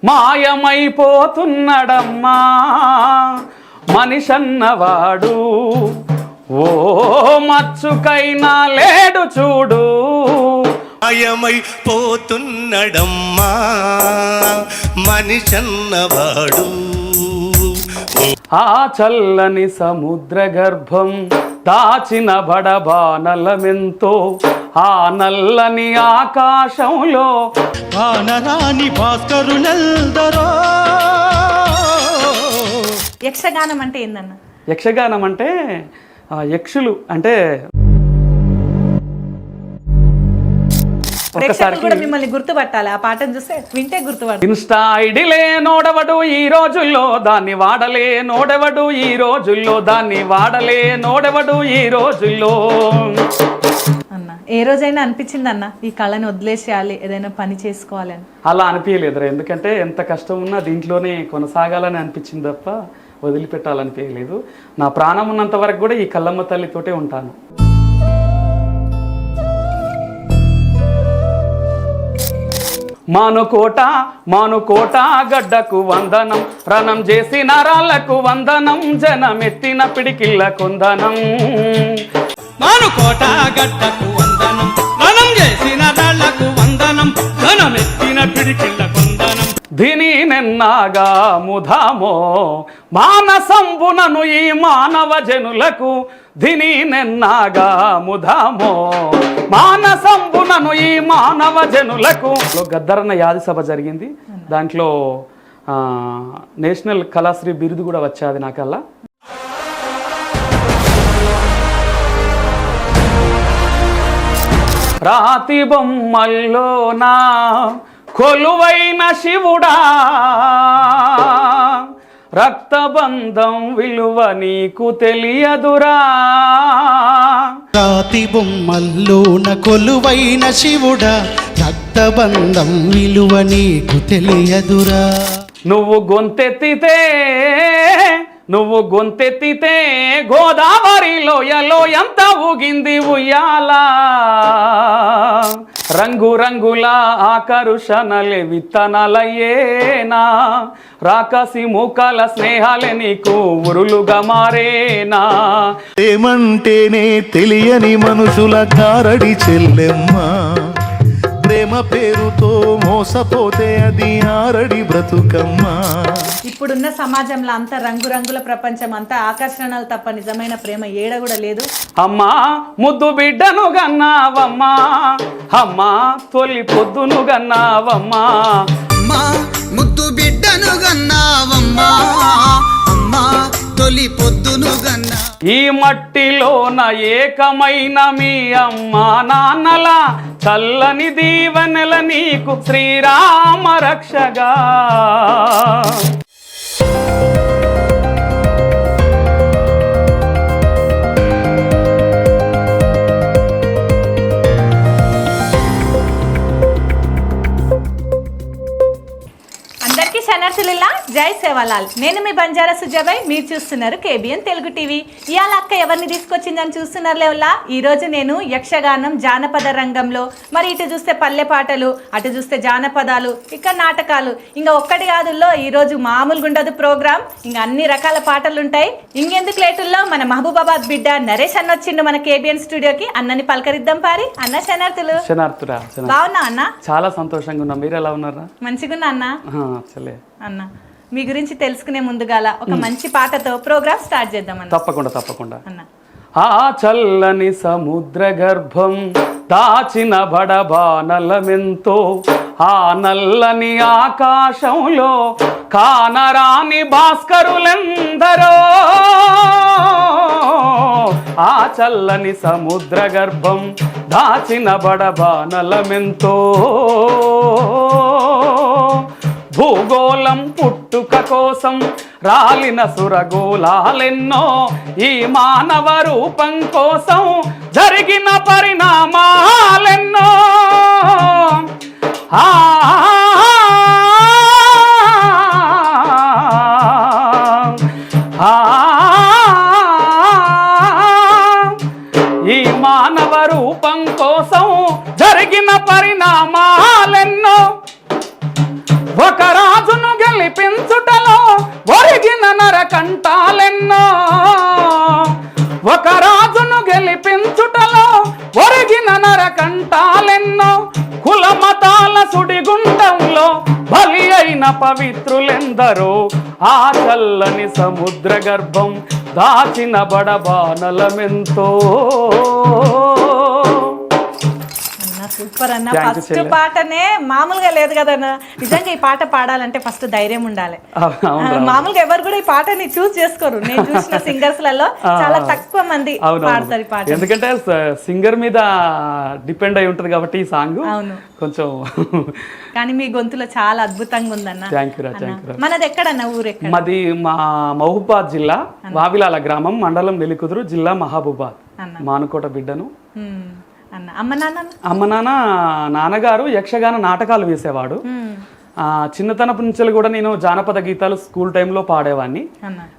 మాయమైపోతున్నడమ్మా మనిషన్నవాడు, ఓ మచ్చుకైనా లేడు చూడు. మాయమైపోతున్నడమ్మా మనిషన్నవాడు. ఆ చల్లని సముద్ర గర్భం దాచిన బడబానలమెంతో, ఆ నల్లని ఆకాశంలో వానరాని భాస్కరులెల్దరో. యక్షగానం అంటే ఏందన్న? యక్షగానం అంటే యక్షులు అంటే కూడా మిమ్మల్ని గుర్తుపట్టాలి. ఆ పాటను చూస్తే వింటే గుర్తుపట్టాలి. ఇన్స్టా ఐడిలే నోడవడు ఈ రోజుల్లో, దాన్ని వాడలే నోడెవడు ఈ రోజుల్లో, దాన్ని వాడలే నోడెవడు ఈ రోజుల్లో. అన్న ఏ రోజైనా అనిపించింది అన్న ఈ కళని వదిలేసేయాలి, ఏదైనా పని చేసుకోవాలి అని? అలా అనిపించలేదురా, ఎందుకంటే ఎంత కష్టం ఉన్నా దీంట్లోనే కొనసాగాలని అనిపించింది తప్ప వదిలిపెట్టాలనిపించలేదు. నా ప్రాణం ఉన్నంత వరకు కూడా ఈ కల్లమ్మ తల్లితోటే ఉంటాను. మానుకోట గడ్డకు వందనం, రణం చేసిన రాళ్లకు వందనం, జనమెత్తిన పిడికిళ్ళ కొందనం. మానుకోట గడ్డకు వందనం, రణం చేసిన రాళ్లకు వందనం, జనమెత్తిన పిడికిళ్ళ కొందనం. ధిని నెన్నాగా ముధామో మానసంబునను ఈ మానవ జనులకు, ధిని నెన్నాగా ముధామో మానసంబునను ఈ మానవ జనులకు. గద్దరన్న యాది సభ జరిగింది, దాంట్లో నేషనల్ కళాశ్రీ బిరుదు కూడా వచ్చేది నాకల్లా. రాతి బొమ్మల్లోనా కొలువైన శివుడా, రక్తబంధం విలువ నీకు తెలియదురా. రాతి బొమ్మల్లోన కొలువైన శివుడా, రక్తబంధం విలువ నీకు తెలియదురా. నువ్వు గొంతెత్తితే గోదావరి లోయలో ఎంత ఊగింది ఉయ్యాలా. రంగురంగుల ఆకర్షణలే విత్తనాలయ్యేనా, రాకసి మూకల స్నేహాలే నీకు ఉరులుగా మారేనా. ఏమంటేనే తెలియని మనుషుల కారడి చెల్లెమ్మ, ప్రేమ పేరుతో మోసపోతే అది ఆరడి బ్రతుకమ్మ. ఇప్పుడున్న సమాజంలో అంత రంగురంగుల ప్రపంచం, అంతా ఆకర్షణలు తప్ప నిజమైన ప్రేమ ఏడ కూడా లేదు. అమ్మా ముద్దు బిడ్డను గన్నావమ్మా, అమ్మా తొలి పొద్దును గన్నావమ్మా, అమ్మా ముద్దు బిడ్డను గన్నావమ్మా, అమ్మా తొలి పొద్దును గన్నా. ఈ మట్టిలోన ఏకమైన మీ అమ్మా నాన్నల చల్లని దీవెనల నీకు శ్రీరామ రక్షగా. అందరికీ శనార్థులిల్లా, జై సేవాలాల్. నేను మీ బంజారా సుజాబాయ్, మీరు చూస్తున్నారు కేబిఎన్ తెలుగు టీవీ. ఇవాళ అక్క ఎవరిని తీసుకొచ్చిందని చూస్తున్నారు లేవల్లా. ఈరోజు నేను యక్షగానం జానపద రంగంలో, మరి ఇటు చూస్తే పల్లె పాటలు, అటు చూస్తే జానపదాలు, ఇక్కడ నాటకాలు, ఇంకా ఒక్కటి కాదుల్లో ఈరోజు మామూలుగా ఉండదు ప్రోగ్రామ్. ఇంకా అన్ని రకాల పాటలు ఉంటాయి. ఇంకెందుకు లేటుల్లో మన మహబూబాబాద్ బిడ్డ నరేష్ అన్న వచ్చిండు మన కేబిఎన్ స్టూడియోకి. అన్నని పలకరిద్దాం పారి. అన్న శనార్థులు. శనార్థురా. బావున్నా అన్న? చాలా సంతోషంగా ఉన్నా, మీరు ఎలా ఉన్నారా? మంచిగున్నా అన్న. అన్న మీ గురించి తెలుసుకునే ముందుగాల ఒక మంచి పాటతో ప్రోగ్రామ్ స్టార్ట్ చేద్దాం అన్న. తప్పకుండా అన్న. ఆ చల్లని సముద్ర గర్భం దాచిన బడబానలమెంతో, ఆ నల్లని ఆకాశంలో కానరాని భాస్కరులెందరో. ఆ చల్లని సముద్ర గర్భం దాచిన బడబానలమెంతో, భూగోళం పుట్టుక కోసం రాలిన సురగోళాలెన్నో, ఈ మానవ రూపం కోసం జరిగిన పరిణామాలెన్నో. ఈ మానవ రూపం కోసం జరిగిన పరిణామాలెన్నో. ఒక రాజు గెలిపించుటలో ఒరిగిన నరకంటాలెన్నో ఒక రాజును గెలిపించుటలో ఒరిగిన నరకంటాలెన్నో కుల మతాల సుడిగుండంలో బలి అయిన పవిత్రులెందరో ఆ చల్లని సముద్ర గర్భం దాచిన బడబానలమెంతో. సూపర్ అన్న. Thank you, ఫస్ట్ చెల్లె. పాటనే మామూలుగా లేదు కదన్న. నిజంగా ఈ పాట పాడాలంటే ఫస్ట్ ధైర్యం ఉండాలి. మామూలుగా ఎవరు కూడా ఈ పాటని చూస్ చేసుకోరు. నేను చూసిన సింగర్స్ లలో చాలా తక్కువ మంది పాడతారు ఈ పాట. ఎందుకంటే సింగర్ మీద డిపెండ్ అయి ఉంటది కాబట్టి ఈ సాంగ్ అవును కొంచెం. కానీ మీ గొంతులో చాలా అద్భుతంగా ఉందన్న. థ్యాంక్ యూ రా. మనది ఎక్కడన్న ఊరు ఎక్కడ? మాది మహబూబాద్ జిల్లా వావిలాల గ్రామం, మండలం వెలికుదురు, జిల్లా మహబూబాద్. మానుకోట బిడ్డను. అన్న అమ్మ నాన్న నాన్నగారు యక్షగాన నాటకాలు వేసేవాడు. చిన్నతనపు నుంచి కూడా నేను జానపద గీతాలు స్కూల్ టైంలో పాడేవాడిని.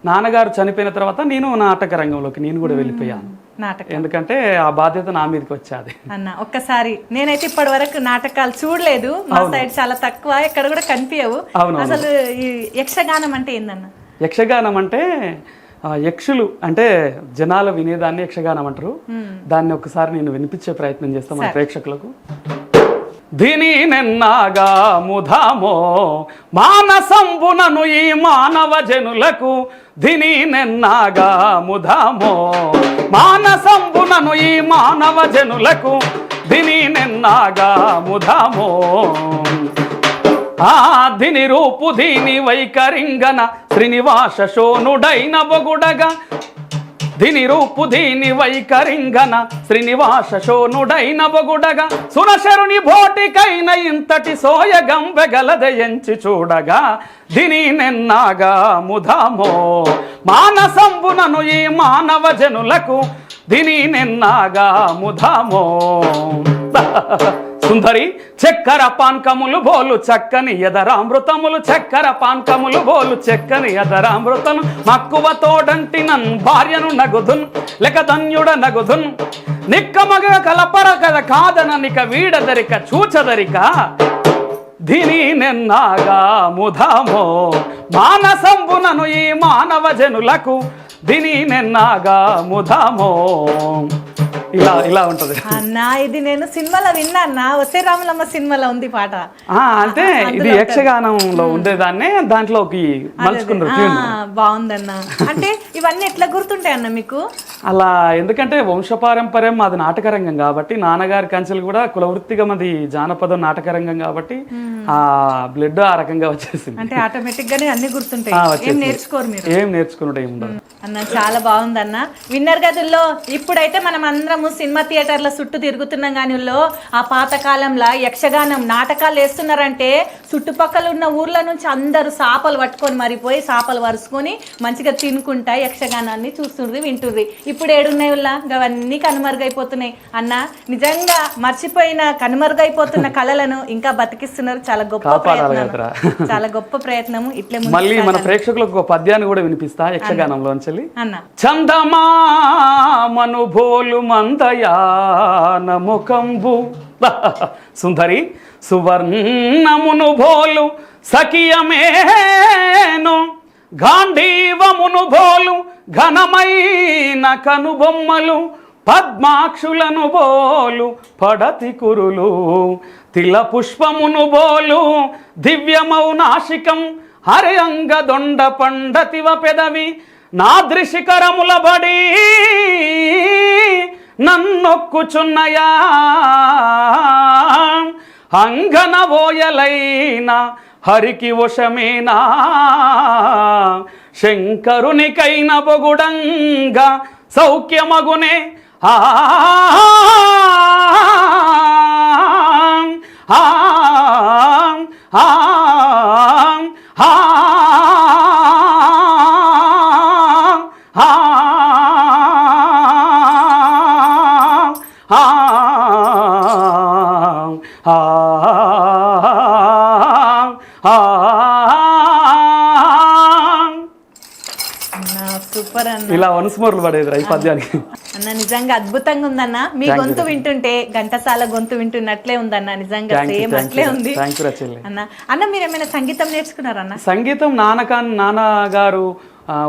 నాన్నగారు చనిపోయిన తర్వాత నేను నాటక రంగంలోకి నేను కూడా వెళ్ళిపోయాను. ఎందుకంటే ఆ బాధ్యత నా మీదకి వచ్చేది. అన్న ఒక్కసారి నేనైతే ఇప్పటి వరకు నాటకాలు చూడలేదు. మా సైడ్ చాలా తక్కువ, ఎక్కడ కూడా కనిపించవు. అసలు ఈ యక్షగానం అంటే ఏందన్న? యక్షగానం అంటే యక్షులు అంటే జనాలు వినేదాన్ని యక్షగానం అంటారు. దాన్ని ఒకసారి నేను వినిపించే ప్రయత్నం చేస్తాను మన ప్రేక్షకులకు. దిని నెన్నాగా ముధామో మానసంబునను ఈ మానవ జనులకు, దిని నెన్నాగా ముధామో మానసంబునను ఈ మానవ జనులకు, దిని నెన్నాగా ముధామో దిని రూపు దీని వైకరింగన శ్రీనివాస శోనుడైన బొగుడగా, దిని రూపు దీని వైకరింగన శ్రీనివాస శోనుడైన బొగుడగా, సునశరుని భోటికైన ఇంతటి సోయగంబెగలదయంచి చూడగా, దిని నెన్నాగా ముధామో మానసంబునను ఈ మానవ జనులకు, దిని నెన్నాగా ముధామో. సుందరి చక్కెర పాన్కములు బోలు చక్కని ఎదరామృతములు, చక్కెర పాన్కములు బోలు చక్కని ఎదరామృతము, మక్కువ తోడంటి నన్ భార్యను నగుదున్ లెక ధన్యుడ నగుదున్, నిక్కమగ కలపర కద కాదననిక వీడదరిక చూచదరిక, దిని నెన్నాగా ముధామో మానసంబునను ఈ మానవ జనులకు, దిని నెన్నాగా ముధామో. ఇలా ఉంటది అన్న. ఇది నేను సినిమాలో విన్నా అన్న, వస్తే రాములమ్మ సినిమాలో ఉంది పాట. అంటే ఇది యక్షగానంలో ఉండేదాన్ని దాంట్లోకి మలుచుకున్నారు. బాగుందన్న. అంటే ఇవన్నీ ఎట్లా గుర్తుంటాయి అన్న మీకు? అలా ఎందుకంటే వంశపారంపర్యం అది నాటకరంగం కాబట్టి, నాన్నగారి కంచెలు కూడా కులవృత్తిగా మాది జానపదం నాటకరంగం కాబట్టి ఆ బ్లడ్ ఆ రకంగా వచ్చేసింది. అంటే ఆటోమేటిక్ గానే అన్ని గుర్తుంటాయి. ఏం నేర్చుకోరు మీరు? ఏం నేర్చుకున్నట్టు ఏముండదు అన్న. చాలా బాగుందన్న. విన్నర్ గదుల్లో ఇప్పుడైతే మనం అందరము సినిమా థియేటర్ల చుట్టూ తిరుగుతున్నాం. కానీ ఆ పాతకాలంలో యక్షగానం నాటకాలు వేస్తున్నారంటే చుట్టుపక్కల ఉన్న ఊర్ల నుంచి అందరూ సాపలు పట్టుకొని మరిపోయి సాపలు వరుసుకొని మంచిగా తినుకుంటా యక్షగానాన్ని చూస్తుండ్రి వింటుండ్రి. ఇప్పుడు ఏడున్నాయి అవన్నీ కనుమరుగైపోతున్నాయి అన్న. నిజంగా మర్చిపోయిన కనుమరుగైపోతున్న కళలను ఇంకా బతికిస్తున్నారు. చాలా గొప్ప ప్రయత్నం, చాలా గొప్ప ప్రయత్నము. ఇట్లే మళ్ళీ మన ప్రేక్షకులకు ఒక పద్యాన్ని కూడా వినిపిస్తా యక్షగానంలోంచి అన్న. చందమామను భోలు మందయాన ముఖంబు, సుందరి సువర్ణమును భోలు సఖియమేను, గాంధీవమును భోలు ఘనమైన కనుబొమ్మలు, పద్మాక్షులను బోలు పడతి కురులు, తిల పుష్పమును బోలు దివ్యమౌ నాశికం, హరి అంగ దొండ పండతివ పెదవి, నాదృశిఖరముల బడి నన్నొక్కుచున్నయా, అంగనవోయలైన హరికి వశమేనా, శంకరునికైన బొగుడంగా సౌఖ్యమగునే, సూపర్ అన్న. ఇలా వన్స్మోర్లు పడేది ఈ పద్యానికి. అన్న నిజంగా అద్భుతంగా ఉందన్న. మీ గొంతు వింటుంటే ఘంటసాల గొంతు వింటున్నట్లే ఉందన్న. నిజంగా సేమ్ అట్లే ఉంది థ్యాంక్ యూ రచెల్లి. అన్న మీరు ఏమైనా సంగీతం నేర్చుకున్నారన్న? సంగీతం నాన్నగారు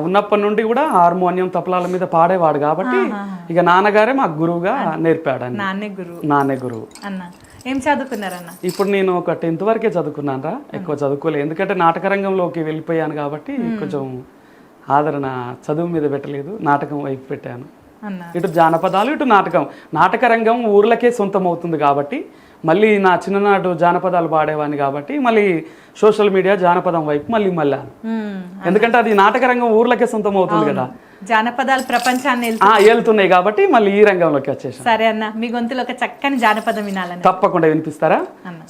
ఉన్నప్పటి నుండి కూడా హార్మోనియం తపలాల మీద పాడేవాడు కాబట్టి ఇక నాన్నగారే మాకు గురువుగా నేర్పాడు. నాన్నే గురువు. అన్న ఏం చదువుకున్నారన్న? ఇప్పుడు నేను ఒక 10th వరకే చదువుకున్నాను రా, ఎక్కువ చదువుకోలేదు. ఎందుకంటే నాటక రంగంలోకి వెళ్ళిపోయాను కాబట్టి కొంచెం ఆదరణ చదువు మీద పెట్టలేదు, నాటకం వైపు పెట్టాను. ఇటు జానపదాలు ఇటు నాటక రంగం ఊర్లకే సొంతం అవుతుంది కాబట్టి మళ్ళీ నా చిన్ననాడు జానపదాలు పాడేవాడిని కాబట్టి మళ్ళీ సోషల్ మీడియా జానపదం వైపు మళ్ళీ మళ్ళాను. ఎందుకంటే అది నాటక రంగం ఊర్లకే సొంతం అవుతుంది కదా, జానపదాలు ప్రపంచాన్ని వెళ్తున్నాయి కాబట్టి మళ్ళీ ఈ రంగంలోకి వచ్చేసాను. సరే అన్న, మీ గొంతులో ఒక చక్కని జానపదం వినాలని. తప్పకుండా వినిపిస్తారా?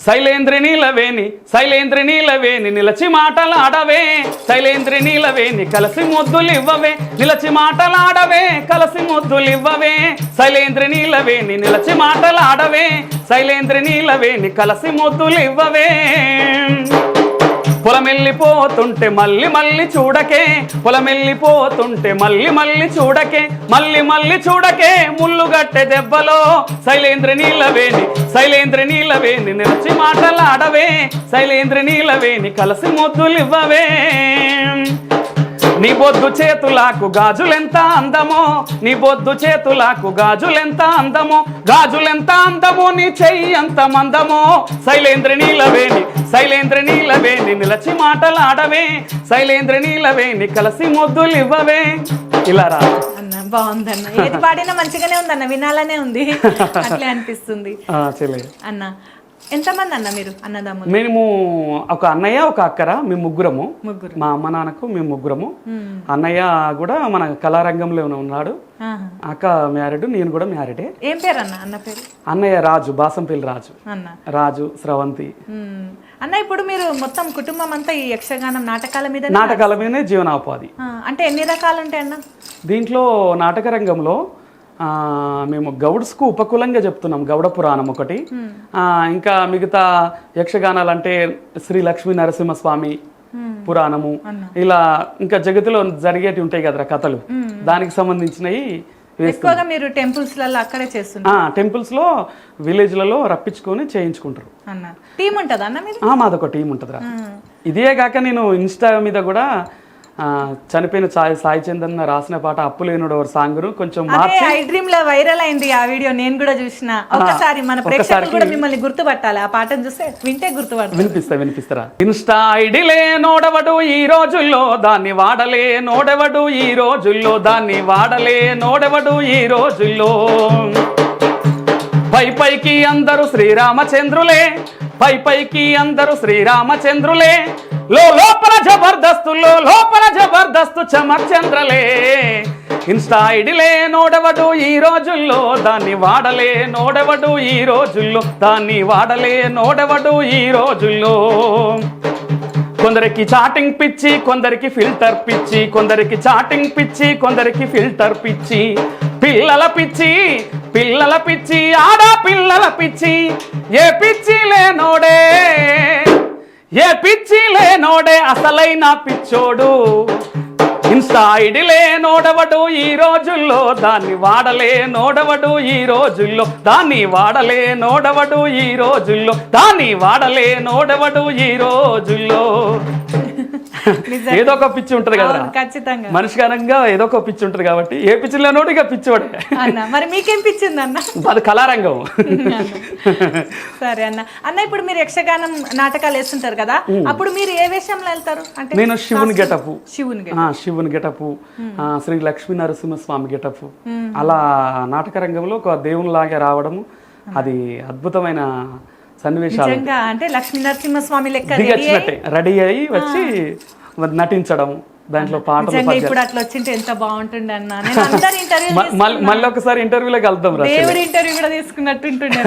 శైలేంద్రి నీలవేని నిలచి మాటలాడవే, శైలేంద్రి నీలవేని కలసి ముద్దులివ్వవే, నిలచి మాటలాడవే కలసి ముద్దులివ్వవే, శైలేంద్రి నీలవేని నిలచి మాటలాడవే, శైలేంద్రి నీలవేని కలసి ముద్దులివ్వవే. పొలమెల్లిపోతుంటే మళ్ళీ మళ్ళీ చూడకే, పొలమెల్లిపోతుంటే మళ్ళీ మళ్ళీ చూడకే, మళ్ళీ మళ్ళీ చూడకే ముళ్ళుగట్టె దెబ్బలో, శైలేంద్రి నీలవేని నిలిచి మాటలాడవే, శైలేంద్రి నీలవేని కలసి ముద్దులివ్వవే. నీ బొద్దు చేతులకు గాజులెంత అందమో, నీ బొద్దు చేతులకు గాజులెంత అందమో, గాజులెంత అందమో నీ చెయ్యి అంత మందమో, శైలేంద్రి నీలవేని నిలచి మాటలాడవే, శైలేంద్రి నీలవేని కలిసి ముద్దులివ్వవే. ఇలా రా అన్న. బాగుందన్న, ఏది పాడినా మంచిగానే ఉందన్న, వినాలనే ఉంది అట్లే అనిపిస్తుంది అన్న. ఎంతమంది అన్న మీరు అన్నదమ్ములు? మేము ఒక అన్నయ్య ఒక అక్కరా, మేము ముగ్గురము. మా అమ్మ నాన్నకు మేము ముగ్గురము. అన్నయ్య కూడా మన కళారంగంలోనే ఉన్నాడు, అక్క మ్యారీడ్, నేను కూడా మ్యారీడే. ఏం పేరు అన్న? అన్న పేరు? అన్నయ్య రాజు, బాసంపల్లి రాజు. రాజు స్రవంతి. అన్న ఇప్పుడు మీరు మొత్తం కుటుంబం అంతా ఈ యక్షగానం నాటకాల మీదనే జీవనోపాధి. అంటే ఎన్ని రకాలు ఉంటాయి అన్న దీంట్లో? నాటక రంగంలో మేము గౌడ్స్కు ఉపకులంగా చెప్తున్నాం, గౌడ పురాణం ఒకటి. ఇంకా మిగతా యక్షగానాలు అంటే శ్రీ లక్ష్మీ నరసింహస్వామి పురాణము, ఇలా ఇంకా జగతిలో జరిగేటి ఉంటాయి కదరా కథలు, దానికి సంబంధించినవి ఎక్కువగా మీరు టెంపుల్స్ లలో అక్కడే చేస్తున్నారు? టెంపుల్స్ లో విలేజ్ లలో రప్పించుకొని చేయించుకుంటారు. టీం ఉంటుందా అన్న మీరు? మాదొక టీం ఉంటుందిరా. ఇదే కాక నేను ఇన్స్టా మీద కూడా చనిపోయిన సాయి చందన్ రాసిన పాట అప్పులేనుడు సాంగ్ కొంచెం మార్చి ఐ డ్రీమ్ లో వైరల్ అయింది ఆ వీడియో, నేను కూడా చూసిన. ఒకసారి మన ప్రేక్షకులు కూడా మిమ్మల్ని గుర్తుపట్టాలి, ఆ పాటను చూస్తే వింటే గుర్తుపట్టాలి. వినిపిస్తారా? ఇన్స్టా ఐడిలే నోడవడు ఈ రోజుల్లో, దాన్ని వాడలే నోడెవడు ఈ రోజుల్లో, దాన్ని వాడలే నోడెవడు ఈ రోజుల్లో. పైకి అందరూ శ్రీరామచంద్రులే, పైకి అందరూ శ్రీరామచంద్రులే, లోపల జబర్దస్తు చమర్చంద్రలే. ఇన్స్టా ఐడిలే నోడెవడు ఈ రోజుల్లో, దాన్ని వాడలే నోడెవడు ఈ రోజుల్లో, దాన్ని వాడలే నోడెవడు ఈ రోజుల్లో. కొందరికి చాటింగ్ పిచ్చి, కొందరికి ఫిల్టర్ పిచ్చి, కొందరికి చాటింగ్ పిచ్చి, కొందరికి ఫిల్టర్ పిచ్చి, పిల్లల పిచ్చి ఆడా పిల్లల పిచ్చి, ఏ పిచ్చి లేనోడే అసలైన పిచ్చోడు. ఇన్స్టా ఐడిలే నోడవడు ఈ రోజుల్లో, దాన్ని వాడలే నోడవడు ఈ రోజుల్లో, దాన్ని వాడలే నోడవడు ఈ రోజుల్లో, దాన్ని వాడలే నోడవడు ఈ రోజుల్లో. ఏదో ఒక పిచ్చి ఉంటది కదా ఖచ్చితంగా, మనిషి కారణంగా ఏదో ఒక పిచ్చి ఉంటది కాబట్టి ఏ పిచ్చిలో నోడు ఇక పిచ్చివాడే. మరి మీకేం పిచ్చింది అన్న? అది కళారంగం. సరే అన్న, ఇప్పుడు మీరు యక్షగానం నాటకాలు వేస్తుంటారు కదా, అప్పుడు మీరు ఏ వేషంలో వెళ్తారు? అంటే నేను శివుని గెటప్, శివుని గెటప్, శ్రీ లక్ష్మీ నరసింహస్వామి గెటప్, అలా నాటక రంగంలో ఒక దేవునిలాగా రావడము, అది అద్భుతమైన సన్నివేశాలు. అంటే లక్ష్మీ నరసింహస్వామి లెక్క రెడీ అయ్యి వచ్చి నటించడం, దాంట్లో పాటలు. ఇప్పుడు అట్లా వచ్చింటే ఎంత బాగుంటుండే అన్న. మళ్ళీ ఒకసారి ఇంటర్వ్యూలోకి వెళ్తాం, దేవుడి ఇంటర్వ్యూ కూడా తీసుకున్నట్టుంటుండే.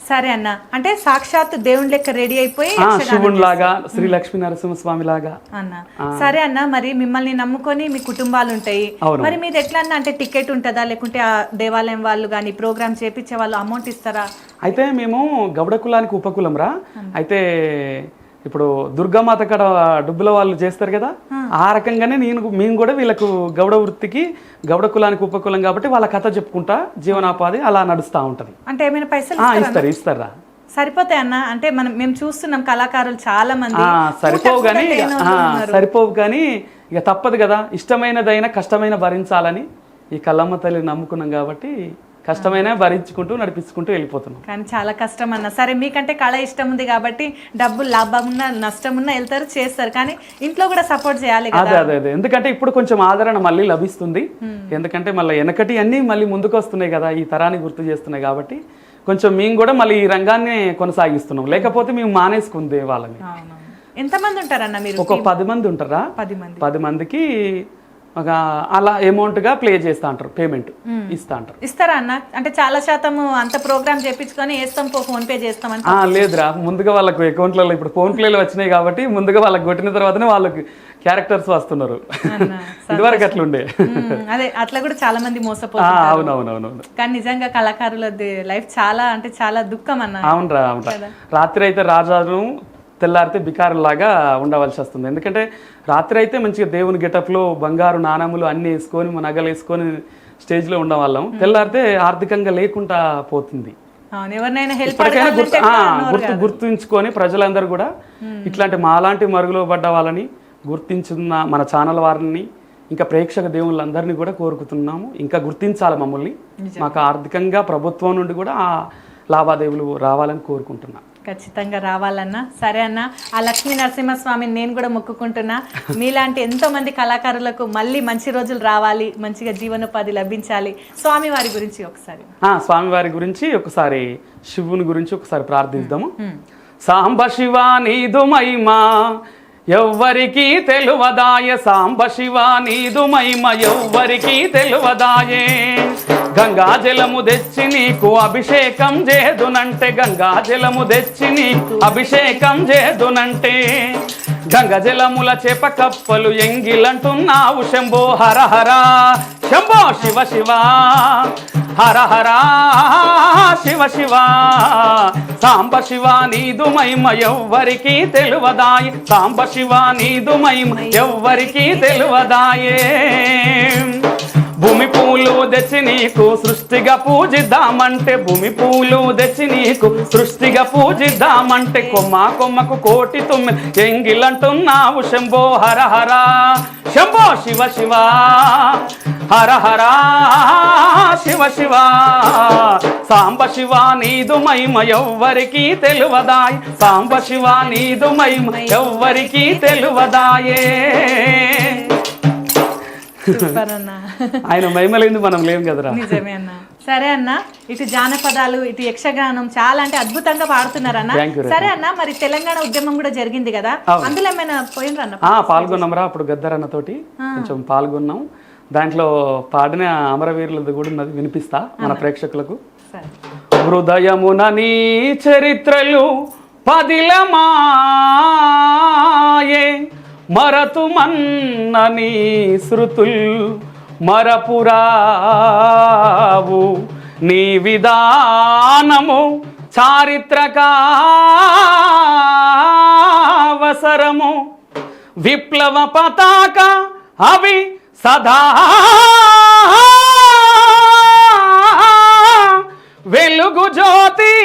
సరే అన్న, అంటే సాక్షాత్ దేవుని లెక్క రెడీ అయిపోయి శివుని లాగా, శ్రీ లక్ష్మీ నరసింహస్వామి లాగా అన్న. సరే అన్న, మరి మిమ్మల్ని నమ్ముకొని మీ కుటుంబాలు ఉంటాయి, మరి మీది ఎట్లా అన్న? అంటే టికెట్ ఉంటుందా, లేకుంటే ఆ దేవాలయం వాళ్ళు కానీ ప్రోగ్రామ్ చేపించే వాళ్ళు అమౌంట్ ఇస్తారా? అయితే మేము గౌడ కులానికి ఉపకులం రా. అయితే ఇప్పుడు దుర్గామాత కాడ డుబ్బుల వాళ్ళు చేస్తారు కదా, ఆ రకంగానే మేము కూడా వీళ్ళకు గౌడ వృత్తికి గౌడ కులానికి ఉపకులం కాబట్టి వాళ్ళ కథ చెప్పుకుంటా జీవనోపాధి అలా నడుస్తూ ఉంటది. అంటే ఏమైనా పైసలు ఇస్తారా సరిపోతాయి అన్న? అంటే మేము చూస్తున్నాం కళాకారులు చాలా మంది సరిపోవు కానీ ఇక తప్పదు కదా, ఇష్టమైనదైనా కష్టమైన భరించాలని ఈ కల్లమ్మ తల్లి నమ్ముకున్నాం కాబట్టి కష్టమైన భరించుకుంటూ నడిపించుకుంటూ వెళ్ళిపోతున్నాం. కానీ చాలా కష్టం అన్న. సరే మీకంటే కళ ఇష్టం ఉంది కాబట్టి డబ్బులు లాభం ఉన్నా నష్టం ఉన్నా వెళ్తారు చేస్తారు, కానీ ఇంట్లో కూడా సపోర్ట్ చేయాలి కదా. అదే ఎందుకంటే ఇప్పుడు కొంచెం ఆదరణ మళ్ళీ లభిస్తుంది, ఎందుకంటే మళ్ళీ వెనకటి అన్ని మళ్ళీ ముందుకు వస్తున్నాయి కదా, ఈ తరాన్ని గుర్తు చేస్తున్నాయి కాబట్టి కొంచెం మేము కూడా మళ్ళీ ఈ రంగాన్ని కొనసాగిస్తున్నాం, లేకపోతే మేము మానేసుకుందే వాళ్ళని. ఎంతమంది ఉంటారన్న మీరు? ఒక 10 మంది ఉంటారా? 10 మందికి ఒక అలా అమౌంట్ గా ప్లే చేస్తా అంటారు, పేమెంట్ ఇస్తారా అన్న? అంటే చాలా శాతం అంత ప్రోగ్రామ్ చేపించుకొని వేస్తాం ఫోన్ పే చేస్తాం అంటే లేదురా, ముందుగా వాళ్ళకు అకౌంట్లలో ఇప్పుడు ఫోన్ పేలు వచ్చినాయి కాబట్టి ముందుగా వాళ్ళకి కొట్టిన తర్వాతనే వాళ్ళకి క్యారెక్టర్స్ వస్తున్నారు. ఇదివరకు అట్లుండే. అదే అట్లా కూడా చాలా మంది మోసపోతారు. అవునవునవును. కానీ నిజంగా కళాకారుల లైఫ్ చాలా అంటే చాలా దుఃఖం అన్న. అవునరా. రాత్రి అయితే రాజాను, తెల్లారితే బికారులాగా ఉండవలసి వస్తుంది. ఎందుకంటే రాత్రి అయితే మంచిగా దేవుని గెటప్లో బంగారు నాణములు అన్ని వేసుకొని నగలు వేసుకొని స్టేజ్లో ఉండవాళ్ళం, తెల్లారితే ఆర్థికంగా లేకుండా పోతుంది. గుర్తుంచుకొని ప్రజలందరూ కూడా ఇట్లాంటి మాలాంటి మరుగులో పడ్డ వాళ్ళని గుర్తించున్న మన ఛానల్ వారిని ఇంకా ప్రేక్షక దేవుళ్ళందరినీ కూడా కోరుకుతున్నాము, ఇంకా గుర్తించాలి మమ్మల్ని. మాకు ఆర్థికంగా ప్రభుత్వం నుండి కూడా ఆ లావాదేవీలు రావాలని కోరుకుంటున్నా. ఖచ్చితంగా రావాలన్నా. సరే అన్న, ఆ లక్ష్మీ నరసింహస్వామిని నేను కూడా మొక్కుకుంటున్నా. మీలాంటి ఎంతో మంది కళాకారులకు మళ్ళీ మంచి రోజులు రావాలి, మంచిగా జీవనోపాధి లభించాలి. స్వామివారి గురించి ఒకసారి శివుని గురించి ఒకసారి ప్రార్థిద్దాము. సాంబ శివ నీదు మహిమా ఎవ్వరికి తెలువదాయ, సాంబ శివ నీదు మహిమ ఎవ్వరికి తెలువదాయే. గంగా జలము తెచ్చి నీకు అభిషేకం చేదునంటే, గంగా జలము తెచ్చి నీకు అభిషేకం చేదునంటే, గంగ జలముల చేప కప్పలు ఎంగిలంటున్నావు శంభో హర హర, శంభో శివ శివ హర హర శివ శివ. సాంబ శివ నీదు మహిమ ఎవ్వరికి తెలువదాయే, సాంబ శివ నీదు మహిమ ఎవ్వరికి తెలువదాయే. భూమి పూలు తెచ్చి నీకు సృష్టిగా పూజిద్దామంటే, భూమి పూలు తెచ్చి నీకు సృష్టిగా పూజిద్దామంటే, కొమ్మకు కోటి తొమ్మిది ఎంగిలంటున్నావు శంభో హర హర, శంభో శివ శివ హర హర శివ శివ. సాంబ శివ నీదు మహిమ ఎవ్వరికి తెలువదాయే, సాంబ శివ నీదు మహిమ ఎవ్వరికి తెలువదాయే. ఆయన మహిమలేంది మనం లేం కదరా. నిజమే అన్న. సరే అన్న, ఇటు జానపదాలు ఇటు యక్షగానం చాలా అంటే అద్భుతంగా పాడుతున్నారన్న. సరే అన్న, మరి తెలంగాణ ఉద్యమం కూడా జరిగింది కదా, అందులో ఏమైనా పోయినరన్న? పాల్గొన్నాం రా, అప్పుడు గద్దరన్న తోటి కొంచెం పాల్గొన్నాం. దాంట్లో పాడిన అమరవీరులది కూడా ఉన్నది, వినిపిస్తా మన ప్రేక్షకులకు. హృదయమున నీ చరిత్రలు పదిలమాయే, మరతుమన్న నీ శృతుల్ మరపురావు, నీ విధానము చారిత్రకావసరము, విప్లవ పతాక అవి సదా వెలుగు జ్యోతి,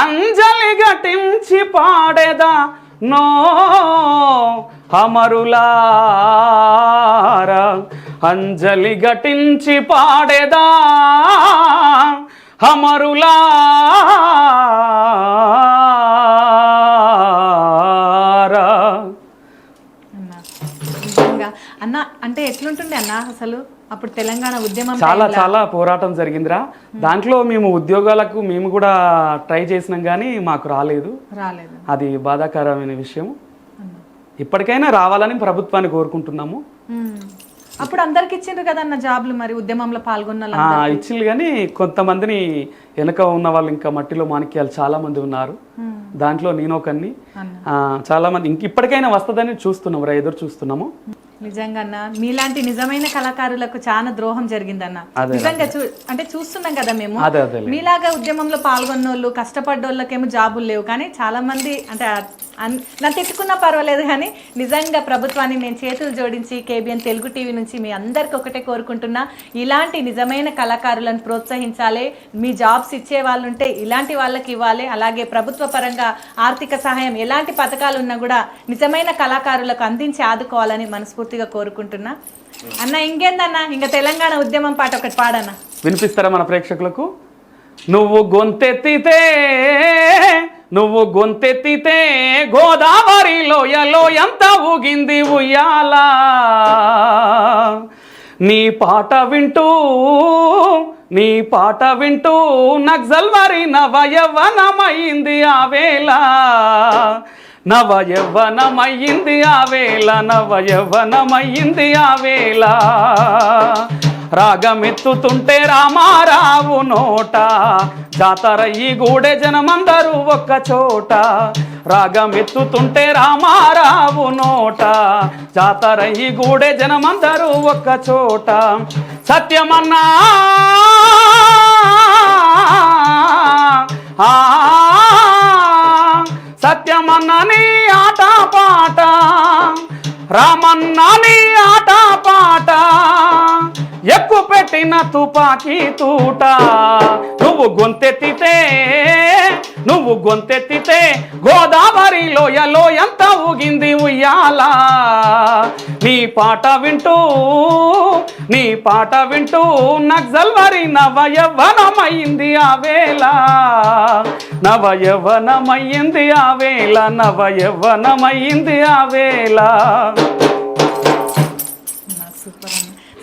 అంజలి ఘటించి పాడేదా నో అమరులారా, అంజలి ఘటించి పాడేదా అమరులారా. అన్న అంటే ఎట్లుంటుండే అన్న అసలు అప్పుడు తెలంగాణ ఉద్యమం? చాలా పోరాటం జరిగిందిరా. దాంట్లో మేము ఉద్యోగాలకు మేము కూడా ట్రై చేసినాం కానీ మాకు రాలేదు. అది బాధాకరమైన విషయం. ఇప్పటికైనా రావాలని ప్రభుత్వాన్ని కోరుకుంటున్నాము. అప్పుడు అందరికి ఇచ్చిండ్రు కదన్న జాబ్లు, మరి ఉద్యమంలో పాల్గొన్న ఇచ్చిండ్రు కానీ కొంతమందిని వెనక ఉన్న వాళ్ళు ఇంకా మట్టిలో మాణిక్యాలు చాలా మంది ఉన్నారు. దాంట్లో నేనొకన్ని. చాలా మంది ఇప్పటికైనా వస్తుందని చూస్తున్నాం రా, ఎదురు చూస్తున్నాము. నిజంగా అన్న మీలాంటి నిజమైన కళాకారులకు చాలా ద్రోహం జరిగిందన్న. నిజంగా అంటే చూస్తున్నాం కదా మేము, మీలాగా ఉద్యమంలో పాల్గొన్నోళ్ళు కష్టపడ్డోళ్ళకేమో జాబులు లేవు, కానీ చాలా మంది అంటే నన్ను తిట్టుకున్నా పర్వాలేదు, కానీ నిజంగా ప్రభుత్వాన్ని నేను చేతులు జోడించి కేబిఎన్ తెలుగు టీవీ నుంచి మీ అందరికి ఒకటే కోరుకుంటున్నా, ఇలాంటి నిజమైన కళాకారులను ప్రోత్సహించాలి. మీ జాబ్స్ ఇచ్చే వాళ్ళు ఉంటే ఇలాంటి వాళ్ళకి ఇవ్వాలి. అలాగే ప్రభుత్వ పరంగా ఆర్థిక సహాయం ఎలాంటి పథకాలు ఉన్నా కూడా నిజమైన కళాకారులకు అందించి ఆదుకోవాలని మనస్ఫూర్తిగా కోరుకుంటున్నా. అన్న ఇంకేందన్నా, ఇంకా తెలంగాణ ఉద్యమం పాట ఒకటి పాడన్నా, వినిపిస్తారా మన ప్రేక్షకులకు? నువ్వు గొంతెత్తితే గోదావరి లోయలో ఎంత ఊగింది ఉయ్యాలా, నీ పాట వింటూ నక్సల్వారి నవయవ్వనమైంది ఆవేళ, నవయవ్వనమైంది ఆవేళ, రాగమెత్తుతుంటే రామారావు నోట, జాతరయ్యి గూడే జనమందరూ ఒక్క చోట, రాగమెత్తుతుంటే రామారావు నోట, జాతరయ్యి గూడే జనమందరూ ఒక్క చోట, సత్యమన్నా సత్యమన్నా నీ ఆట పాట, రామన్నా నీ ఆట పాట, ఎక్కువ పెట్టిన తుపాకీ తూట, నువ్వు గొంతెత్తితే గోదావరి లోయలో ఎంత ఊగింది ఉయ్యాలా, నీ పాట వింటూ నక్సల్వారి నవయవ్వనమైంది ఆవేళ, నవయవ్వనమైంది ఆవేళ.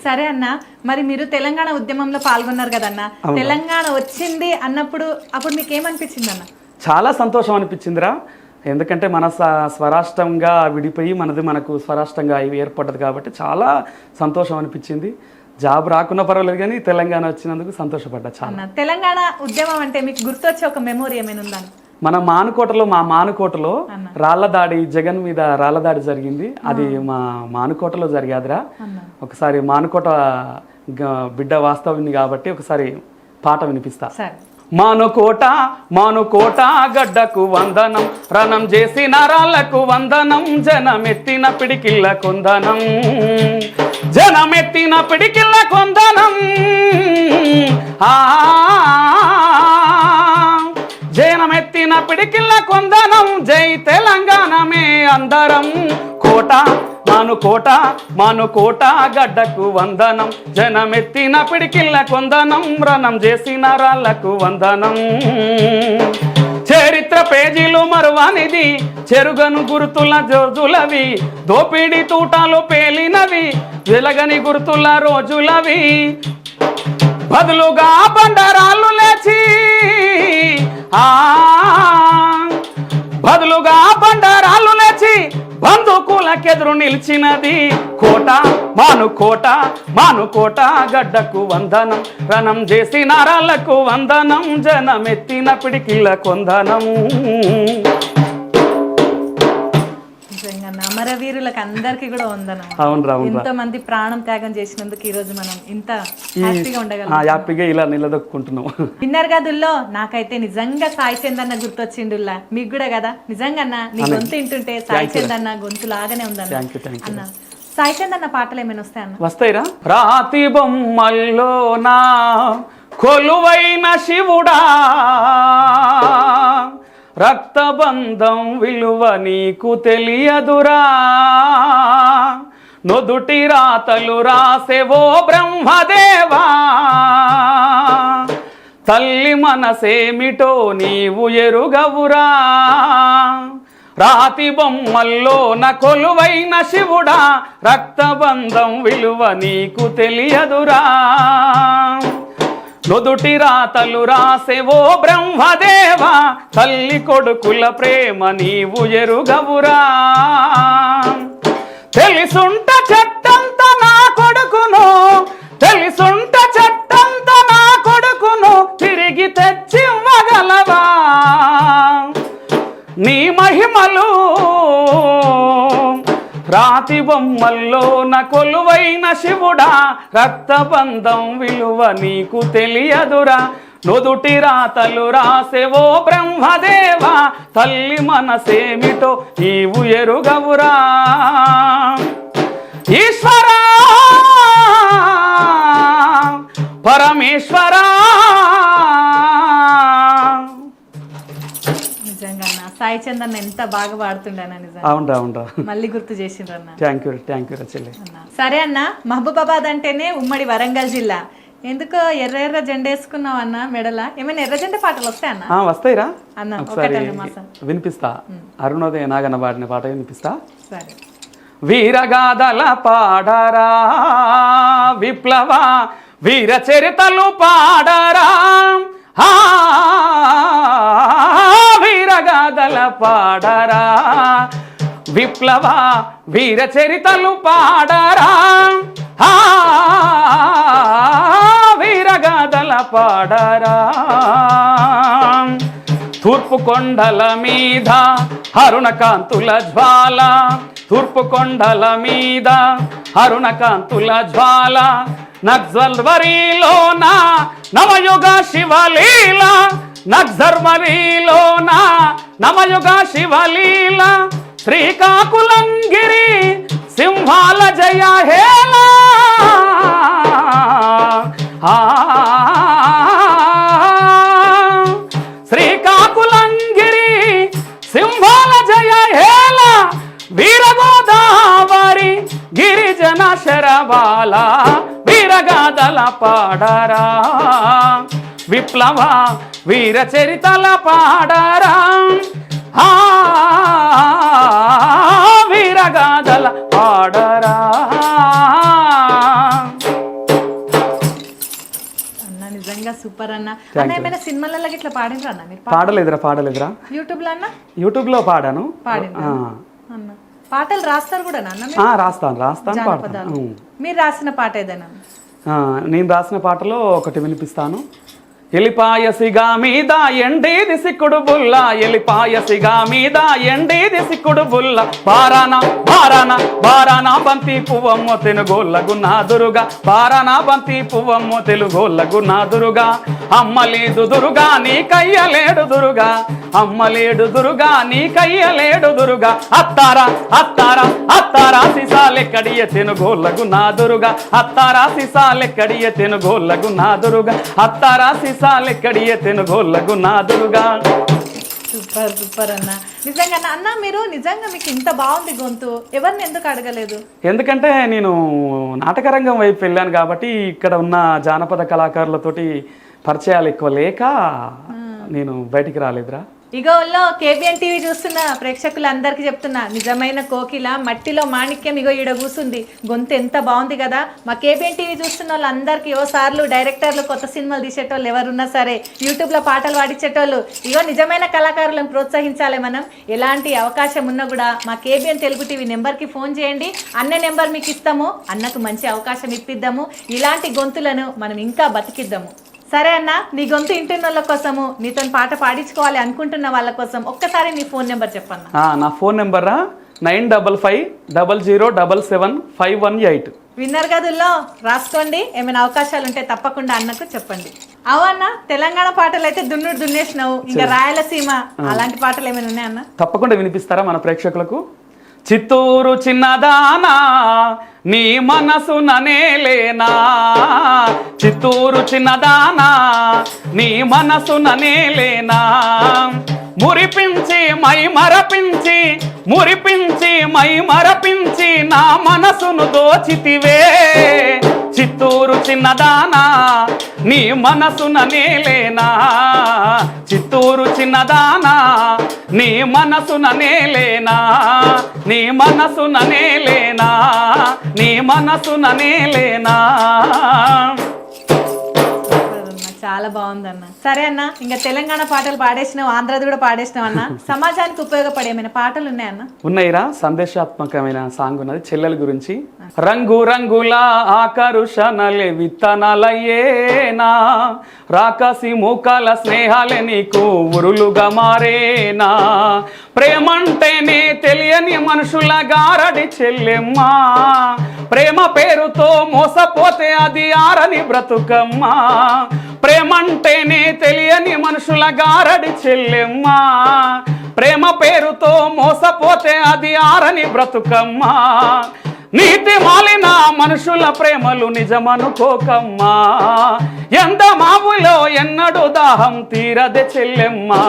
సరే అన్న, మరి మీరు తెలంగాణ ఉద్యమంలో పాల్గొన్నారు కదన్న, తెలంగాణ వచ్చింది అన్నప్పుడు అప్పుడు మీకు ఏమనిపించింది అన్న? చాలా సంతోషం అనిపించిందిరా, ఎందుకంటే మన స్వరాష్ట్రంగా విడిపోయి మనకు స్వరాష్ట్రంగా ఏర్పడ్డది కాబట్టి చాలా సంతోషం అనిపించింది. జాబ్ రాకున్నా పర్వాలేదు, కానీ తెలంగాణ వచ్చినందుకు సంతోషపడ్డా చాలా. తెలంగాణ ఉద్యమం అంటే మీకు గుర్తొచ్చే ఒక మెమోరీ ఏమైనా ఉందా? మా మానుకోటలో జగన్ మీద రాళ్ళ దాడి జరిగింది. అది మా మానుకోటలో జరిగాదిరా. ఒకసారి మానుకోట బిడ్డ వాస్తవిని కాబట్టి ఒకసారి పాట వినిపిస్తా. మానుకోట గడ్డకు వందనం, రణం చేసిన రాళ్లకు వందనం, జనమెత్తిన పిడికిళ్ళ కొందనం, జనమెత్తిన పిడికిళ్ళ కొందనం, జై తెలంగాణమే అందరం, మానుకోట గడ్డకు వందనం, జనమెత్తిన పిడికిళ్ళ కొందనం, రణం చేసిన రాళ్లకు వందనం, చరిత్ర పేజీలు మరువనిది, చెరుగను గుర్తుల జోజులవి, దోపిడి తూటాలు పేలినవి, వెలగని గుర్తుల రోజులవి, బదులుగా బండరాళ్ళు లేచి బందుకులకెదురు నిలిచినది మానుకోట గడ్డకు వందనం, రణం చేసిన రాళ్లకు వందనం, జనమెత్తిన పిడికిళ్ళ కొందనం. అమరవీరులకు అందరికీ కూడా వందనం. ఎంతో మంది ప్రాణం త్యాగం చేసినందుకు ఈ రోజు మనం ఇంత హ్యాపీగా హ్యాపీగా ఇలా నిలదొక్కుంటున్నాం. విన్నర్ గదుల్లో నాకైతే నిజంగా సాయి చందన్న గుర్తొచ్చిండుల్లా, మీకు కూడా కదా? నిజంగా నీ గొంతు వింటుంటే సాయి చందన్న గొంతు లాగానే ఉందన్న. అన్న సాయి చందన్న పాటలు ఏమైనా వస్తాయన్న? వస్తాయిరా. రాతి బొమ్మల్లో నా కొలువైన శివుడా, రక్తబంధం విలువ నీకు తెలియదురా, నొదుటి రాతలు రాసేవో బ్రహ్మదేవా, తల్లి మనసేమిటో నీవు ఎరుగవురా, రాతి బొమ్మల్లో నా కొలువైన శివుడా, రక్తబంధం విలువ నీకు తెలియదురా, నొదుటి రాతలు రాసేవో బ్రహ్మదేవా, తల్లి కొడుకుల ప్రేమ నీవు ఎరుగవురా, తెలిసుంట చెట్టంత నా కొడుకును, తెలిసుంట చెట్టంత నా కొడుకును, తిరిగి తెచ్చివ్వగలవా, నీ మహిమలు రాతి బొమ్మల్లోన కొలువైన శివుడా, రక్తబంధం విలువ నీకు తెలియదురా. నుదుటి రాతలు రాసేవో బ్రహ్మదేవా, తల్లి మనసేమిటో నీవు ఎరుగవురా. ఈశ్వరా పరమేశ్వరా. నిజంగా అన్న సాయి చందన్ ఎంత బాగా పాడుతుండనా నిజంగా. అవునరా మళ్ళీ గుర్తు చేసిండ్రన్న. థ్యాంక్ యూ చెల్లి. సరే అన్న, మహబూబాబాద్ అంటేనే ఉమ్మడి వరంగల్ జిల్లా. ఎందుకో ఎర్ర ఎర్ర జెండా వేసుకున్నావు అన్న మెడల. ఏమైనా ఎర్ర జెండా పాటలు వస్తాయన్న? వస్తాయిరా అన్న, ఒకసారి ఒకటన్న మాసం వినిపిస్తా. అరుణోదయ నాగన్న పాడిన పాట వినిపిస్తా. సరే. వీరగాథల పాడరా విప్లవ వీర చరితలు పాడరా, వీరగాథల పాడరా విప్లవ వీర చరితలు పాడరా, వీరగాథల పాడరా. తూర్పు కొండల మీద అరుణ కాంతుల జ్వాల, తూర్పు కొండల మీద అరుణ కాంతుల జ్వాల, నగ్జర్వరిలోన నవయుగ శివలీల, నగ్జర్వరిలోన నవయుగ శివలీల, శ్రీకాకుళంగిరి సింహాల జయ హేళ. శ్రీకాకుళంగిరి సింహాల జయ హేళ, వీరగోదావరి గిరిజన శరబాల, వీరగాథల పాడరా విప్లవ వీర చరితల పాడరా, వీరగాథల పాడరా. అన్న నిజంగా సూపర్ అన్న. అన్న ఏమైనా సినిమాలలో ఇట్లా పాడినరా అన్న మీరు? పాడలేదురా. యూట్యూబ్ లో అన్న? యూట్యూబ్ లో పాడాను. అన్న పాటలు రాస్తారు కూడా నాన్న? రాస్తాను పాడతాను. మీరు రాసిన పాట ఏదైనా? నేను రాసిన పాటలో ఒకటి వినిపిస్తాను. ఎలిపాయసిగా మీద ఎండేది సిక్కుడు బుల్ల, ఎలిపాయసిగా మీద ఎండేది సిక్కుడు బుల్ల, బారాన బారాన బారాన బంతి పువ్వమ్మ తెనుగోళ్ళగు నాదురుగా, బారాన బంతి పువ్వమ్మ తెలుగోళ్ళగు నాదురుగా, అమ్మలేడు దురుగా నీ కయ్యలేడు దురుగా, అమ్మలేడు దురుగా నీ కయ్యలేడు దురుగా, అత్తారా అత్తారా అత్తారా సిసాలెక్కడియ తెనుగోళ్ళగు నాదురుగా, అత్తారా సిసాలెక్కడియ తెనుగోళ్ళగు నాదురుగా, అత్తారా సిసాలెక్కడియ తెనుగోళ్ళగు నాదురుగా. సూపర్ సూపర్ అన్న. నిజంగా అన్న మీరు నిజంగా మీకు ఇంత బాగుంది గొంతు, ఎవరిని ఎందుకు అడగలేదు? ఎందుకంటే నేను నాటకరంగం వైపు వెళ్ళాను కాబట్టి ఇక్కడ ఉన్న జానపద కళాకారులతోటి పరిచయాలు ఎక్కువ లేక నేను బయటికి రాలేదురా. ఇగోల్లో కేబిఎన్ టీవీ చూస్తున్న ప్రేక్షకులందరికీ చెప్తున్నా, నిజమైన కోకిల మట్టిలో మాణిక్యం ఇగో ఈడ కూసుంది. గొంతు ఎంత బాగుంది కదా. మా కేబిఎన్ టీవీ చూస్తున్న వాళ్ళందరికీ ఓసార్లు డైరెక్టర్లు కొత్త సినిమాలు తీసేటోళ్ళు ఎవరున్నా సరే, యూట్యూబ్లో పాటలు పాడించేటోళ్ళు, ఇగో నిజమైన కళాకారులను ప్రోత్సహించాలి మనం. ఎలాంటి అవకాశం ఉన్నా కూడా మా కేబిఎన్ తెలుగు టీవీ నెంబర్కి ఫోన్ చేయండి. అన్న నెంబర్ మీకు ఇస్తాము, అన్నకు మంచి అవకాశం ఇప్పిద్దాము. ఇలాంటి గొంతులను మనం ఇంకా బతికిద్దాము. సరే అన్న, నీ గొంతు ఇంటిన్న వాళ్ళ కోసము, నీతో పాట పాడించుకోవాలి అనుకుంటున్న వాళ్ళ కోసం ఒక్కసారి నీ ఫోన్ నెంబర్ చెప్పన్న. నా ఫోన్ నెంబరా 9550077518. విన్నర్ గదుల్లో రాసుకోండి. ఏమైనా అవకాశాలు ఉంటే తప్పకుండా అన్నకు చెప్పండి. అవన్న తెలంగాణ పాటలు అయితే దున్నుడు దున్నేసినావు, ఇంకా రాయలసీమ అలాంటి పాటలు ఏమైనా ఉన్నాయన్న? తప్పకుండా వినిపిస్తారా మన ప్రేక్షకులకు? చిత్తూరు చిన్నదానా నీ మనసు ననేలేనా, చిత్తూరు చిన్నదానా నీ మనసు ననేలేనా, మురిపించి మై మరపించి మురిపించి మై మరపించి నా మనసును దోచితివే, చిత్తూరు చిన్నదానా నీ మనసు ననేలేనా, చిత్తూరు చిన్నదానా నీ మనసు ననేలేనా, నీ మనసు ననేలేనా, నీ మనసు ననేలేనా. చాలా బాగుందన్న. సరే అన్న, ఇంకా తెలంగాణ పాటలు పాడేసినావు, ఆంధ్రది కూడా పాడేసినావు అన్న. సమాజానికి ఉపయోగపడే ఏమైనా పాటలు ఉన్నాయన్న? ఉన్నాయిరా, సందేశాత్మకమైన సాంగ్ ఉన్నది చెల్లెల గురించి. రంగు రంగుల ఆకర్షణలే విత్తనాలయ్యేనా, రాకాసి మూకాల స్నేహాలే నీకు ఉరులుగా మారేనా, ప్రేమంటేనే తెలియని మనుషుల గారడి చెల్లెమ్మా, ప్రేమ పేరుతో మోసపోతే అది ఆరని బ్రతుకమ్మా, ప్రేమంటేనే తెలియని మనుషుల గారడి చెల్లెమ్మా, ప్రేమ పేరుతో మోసపోతే అది ఆరని బ్రతుకమ్మా, నీతి మాలిన మనుషుల ప్రేమలు నిజమనుకోకమ్మా, ఎంత మావులో ఎన్నడు దాహం తీరదే చెల్లెమ్మా,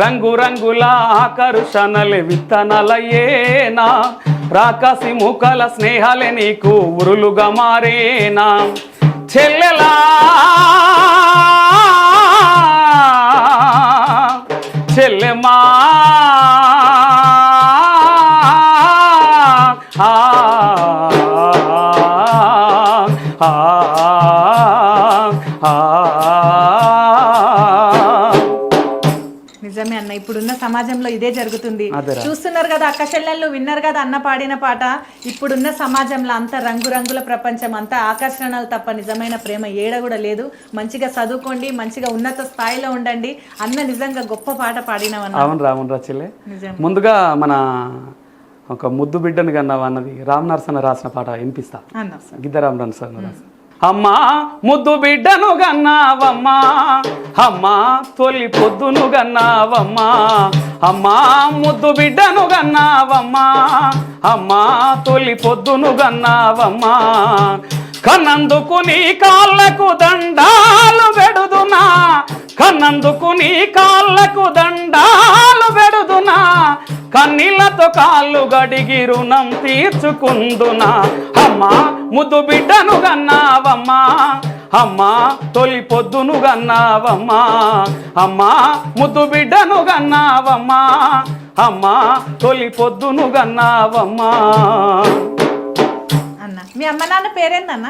రంగు రంగుల ఆకర్షణలే విత్తనాలయ్యేనా, రాకాసి మూకల స్నేహాలే నీకు ఉరులుగా మారేనా, చెల్లెలా చెల్లెమ్మా నిజమే అన్న, ఇప్పుడున్న సమాజంలో ఇదే జరుగుతుంది. చూస్తున్నారు కదా అక్క చెల్లెళ్ళు, విన్నారు కదా అన్న పాడిన పాట. ఇప్పుడున్న సమాజంలో అంత రంగురంగుల ప్రపంచం, అంత ఆకర్షణలు తప్ప నిజమైన ప్రేమ ఏడ కూడా లేదు. మంచిగా చదువుకోండి, మంచిగా ఉన్నత స్థాయిలో ఉండండి అన్న. నిజంగా గొప్ప పాట పాడినవన్న. అవును చెల్లె. ముందుగా మన ఒక ముద్దు బిడ్డను కన్నావు అన్నది రామ్ నరసన్న రాసిన పాట వినిపిస్తా. గిద్దరామ్ నరసన్న రాసిన. అమ్మా ముద్దు బిడ్డను గన్నావమ్మా, అమ్మా తొలి పొద్దును గన్నావమ్మా, అమ్మా ముద్దు బిడ్డను గన్నావమ్మా, అమ్మా తొలి పొద్దును గన్నావమ్మా, కన్నందుకు నీ కాళ్ళకు దండాలు పెడుదునా, కన్నందుకు నీ కాళ్ళకు దండాలు పెడుదునా, కన్నీళ్లతో కాళ్ళు గడిగి రుణం తీర్చుకుందునా, అమ్మా ముద్దు బిడ్డను గన్నావమ్మా, అమ్మా తొలి పొద్దును గన్నావమ్మా, అమ్మా ముద్దు బిడ్డను గన్నావమ్మా, అమ్మా తొలి పొద్దును గన్నావమ్మా. అన్న మీ అమ్మ నాన్న పేరేందన్న?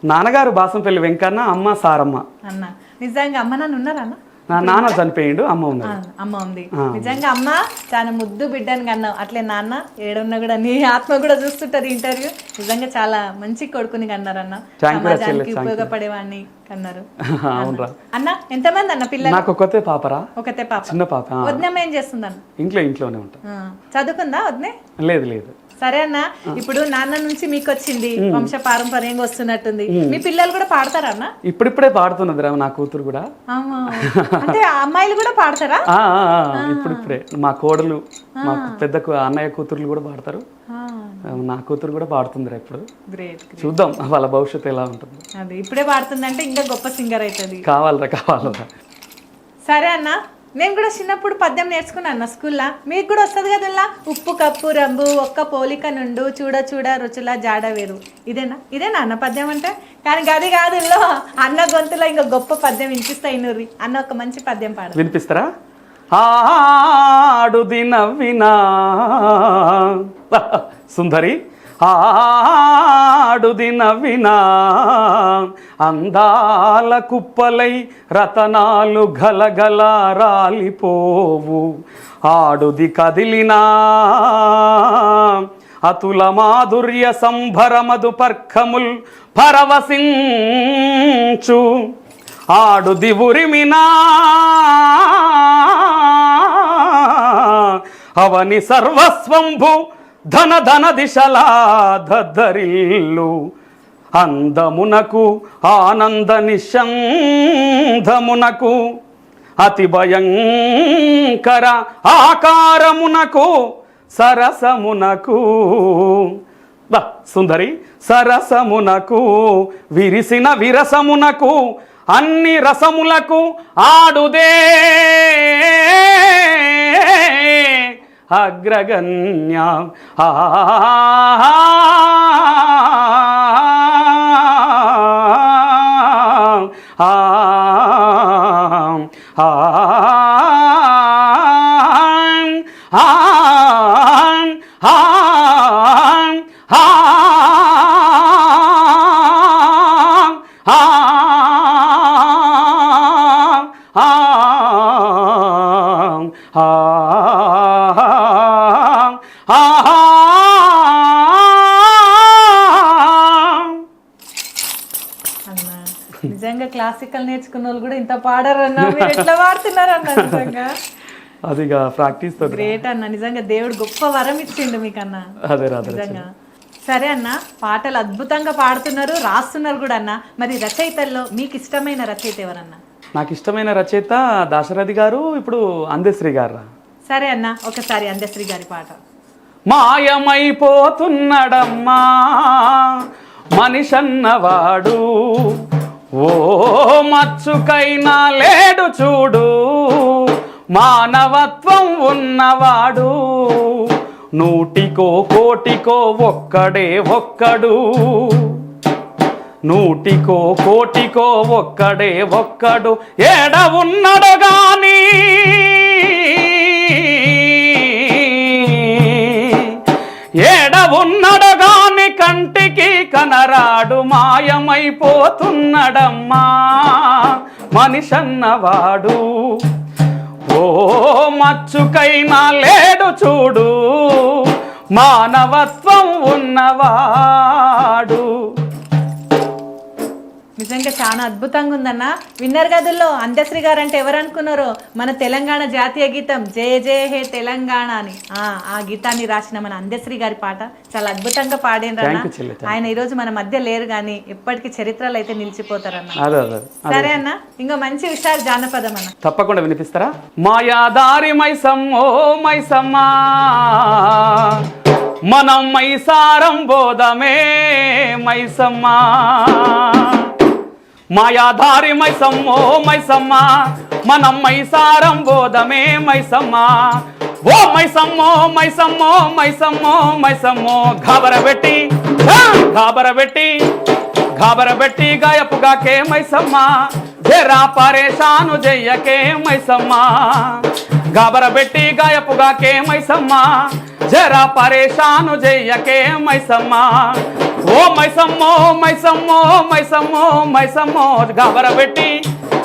నాన్నగారు బాసంపల్లి వెంకన్న, అమ్మ సారమ్మ. అన్న నిజంగా అమ్మ నాన్న ఉన్నారన్న? నా నాన్న చనిపోయిండు, అమ్మ ఉంది. అమ్మ ఉంది. నిజంగా అమ్మ చాలా ముద్దు బిడ్డని కన్నావు. అట్లే నాన్న ఏడున్నా కూడా నీ ఆత్మ కూడా చూస్తుంటది ఇంటర్వ్యూ. నిజంగా చాలా మంచి కొడుకుని కన్నారన్న, సమాజానికి ఉపయోగపడేవాడిని కన్నారు. అన్న ఎంతమంది అన్న పిల్లలు? నాకు ఒకతే పాపరా. ఒకతే పాప, చిన్న పాప. వదినమ్మ ఏం చేస్తుందన్న? ఇంట్లోనే ఉంటా. చదువుకుందా వదినే? లేదు. సరే అన్న, ఇప్పుడు నాన్న నుంచి మీకు వచ్చింది, వంశ పారంపర్యంగా వస్తున్నట్టుంది. మీ పిల్లలు కూడా పాడతారా అన్న? ఇప్పుడిప్పుడే పాడుతున్నది రా నా కూతురు కూడా. అంటే అమ్మాయిలు కూడా పాడతారా? ఇప్పుడిప్పుడే మా కోడలు, మా పెద్ద అన్నయ్య కూతుర్లు కూడా పాడతారు. నా కూతురు కూడా పాడుతుందిరా ఇప్పుడు. చూద్దాం వాళ్ళ భవిష్యత్తు ఎలా ఉంటుంది. అది ఇప్పుడే పాడుతుందంటే ఇంకా గొప్ప సింగర్ అవుతుంది. కావాలరా. సరే అన్న, నేను కూడా చిన్నప్పుడు పద్యం నేర్చుకున్నాను అన్న స్కూల్లో. మీకు కూడా వస్తుంది కదా, ఉప్పు కప్పు రంబు ఒక్క పోలిక నుండు చూడ చూడ రుచుల జాడ వేరు. ఇదేనా అన్న పద్యం అంటే? కానీ గది కాదు, అన్న గొంతులో ఇంకా గొప్ప పద్యం వినిపిస్తా ఇన్నూరి. అన్న ఒక మంచి పద్యం పాడు. వినిపిస్తారా? ఆడుది నవ్వినా సుందరి, ఆడుది నవ్వినా అందాల కుప్పలై రతనాలు గలగల రాలిపోవు, ఆడుది కదిలినా అతుల మాధుర్య సంభరమదు పర్ఖముల్ పరవశించు, ఆడుది ఉరిమినా అవని సర్వస్వంభు ధన దిశలా దద్దరిల్లు, అందమునకు ఆనంద నిశంధమునకు అతి భయంకర ఆకారమునకు సరసమునకు సుందరి సరసమునకు విరిసిన విరసమునకు అన్ని రసములకు ఆడుదే అగ్రగణ్య. ఆహా అన్నా నిజంగా క్లాసికల్ నేర్చుకున్న వాళ్ళు కూడా ఇంత పాడారన్నా, మీరు ఎట్లా పాడుతున్నారన్నా నిజంగా అది ప్రాక్టీస్ తో గ్రేట్ అన్న, నిజంగా దేవుడు గొప్ప వరం ఇచ్చిండు మీకన్నా అదే రాదు నిజంగా. సరే అన్న, పాటలు అద్భుతంగా పాడుతున్నారు, రాస్తున్నారు కూడా అన్న. మరి రచయితల్లో మీకు ఇష్టమైన రచయిత ఎవరన్నా? నాకు ఇష్టమైన రచయిత దాశరథి గారు, ఇప్పుడు అందశ్రీ గారు. సరే అన్న, ఒకసారి అందశ్రీ గారి పాట. మాయమైపోతున్నడమ్మా మనిషన్నవాడు, ఓ మచ్చుకైనా లేడు చూడు, మానవత్వం ఉన్నవాడు, నూటికో కోటికో ఒక్కడే ఒక్కడు, నూటికో కోటికో ఒక్కడే ఒక్కడు, ఏడ ఉన్నడు గాని ఏడ ఉన్నడు గాని కంటికి కనరాడు, మాయమైపోతున్నడమ్మా మనిషన్నవాడు, ఓ మచ్చుకైనా లేడు చూడు, మానవత్వం ఉన్నవాడు. నిజంగా చాలా అద్భుతంగా ఉందన్న. విన్నర్ గదుల్లో అందశ్రీ గారు అంటే ఎవరు అనుకున్నారో, మన తెలంగాణ జాతీయ గీతం జయ జయ హే తెలంగాణ అని ఆ గీతాన్ని రాసిన మన అందశ్రీ గారి పాట చాలా అద్భుతంగా పాడినరన్న. ఆయన ఈ రోజు మన మధ్య లేరు కానీ ఎప్పటికీ చరిత్రలో అయితే నిలిచిపోతారన్న. సరే అన్న, ఇంకో మంచి విషయాలు జానపదం అన్న తప్పకుండా వినిపిస్తారా? మాయాదారి మైసమ్మో మైసమ్మా మనం మైసారం బోధమే మైసమ్మా, మాయాధారి మైసమ్మో మైసమ్మా మనం మైసారం బోధమే మైసమ్మా, ఓ మైసమ్మో మైసమ్మో మైసమ్మో మైసమ్మో గాబరబెట్టి గాబరబెట్టి గాబరబెట్టి గాయపుగాకే మైసమ్మా, జరా పరేషాను జయ్యకే మైసమ్మా, గాబరబెట్టి గాయపుగాకే మైసమ్మా, జరా పరేషాను జయ్యకే మైసమ్మా, ఓ మైసమ్మో మైసమ్మో మైసమ్మో మైసమ్మో గాబరబెట్టి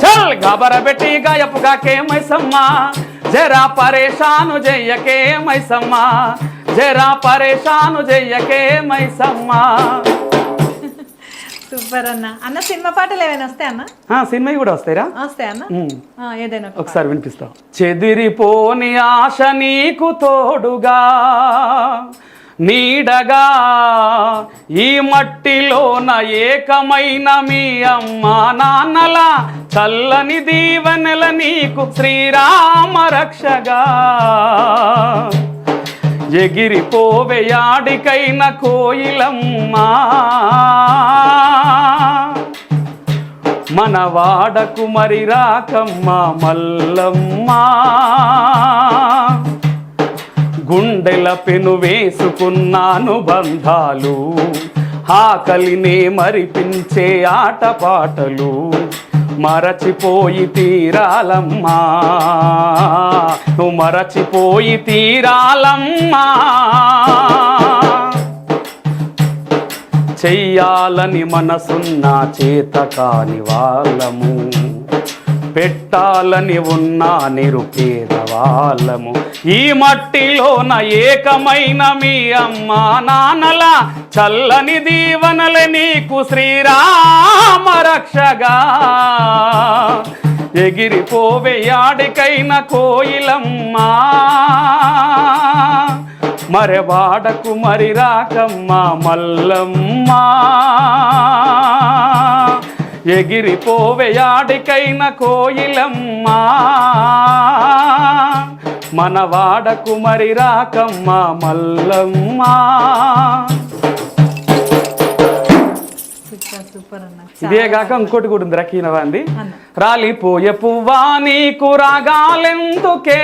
చల్ గాబరబెట్టి గాయపుగాకే మైసమ్మా, జరా పరేషాను జయ్యకే మైసమ్మా, జరా పరేషాను జయ్యకే మైసమ్మా. సూపర్ అన్న. అన్న సినిమా పాటలు ఏమైనా వస్తాయి అన్న? సినిమా కూడా వస్తాయిరా? వస్తాయి అన్న, ఏదైనా ఒకసారి వినిపిస్తా. చెదిరిపోని ఆశ నీకు తోడుగా నీడగా ఈ మట్టిలోన ఏకమైన మీ అమ్మ నాన్నల చల్లని దీవెనల నీకు శ్రీరామ రక్షగా, ఎగిరిపోవే యాడికైన కోయిలమ్మా, మన వాడకు మరి రాకమ్మ మల్లమ్మా, గుండెల పెను వేసుకున్నాను బంధాలు, ఆకలినే మరిపించే ఆటపాటలు, మరచిపోయి తీరాలమ్మా నువ్వు మరచిపోయి తీరాలమ్మా, చెయ్యాలని మనసున్న చేత కాని వాళ్ళము, పెట్టాలని ఉన్న నిరుపేదవాళ్ళము, ఈ మట్టిలోన ఏకమైన మీ అమ్మ నాన్నల చల్లని దీవెనలే నీకు శ్రీరామ రక్షగా, ఎగిరిపోవే యాడికైన కోయిలమ్మా, మరెవాడకు మరి రాకమ్మ మల్లమ్మా, ఎగిరిపోవే యాడికైన కోయిలమ్మా, మన వాడకు మరి రాకమ్మ మల్లమ్మా. సూపర్ అన్న. ఇదే కాక ఇంకోటి కూడా ఉంది రకీనవా అండి. రాలిపోయే పువ్వా నీకు రాగాలెందుకే,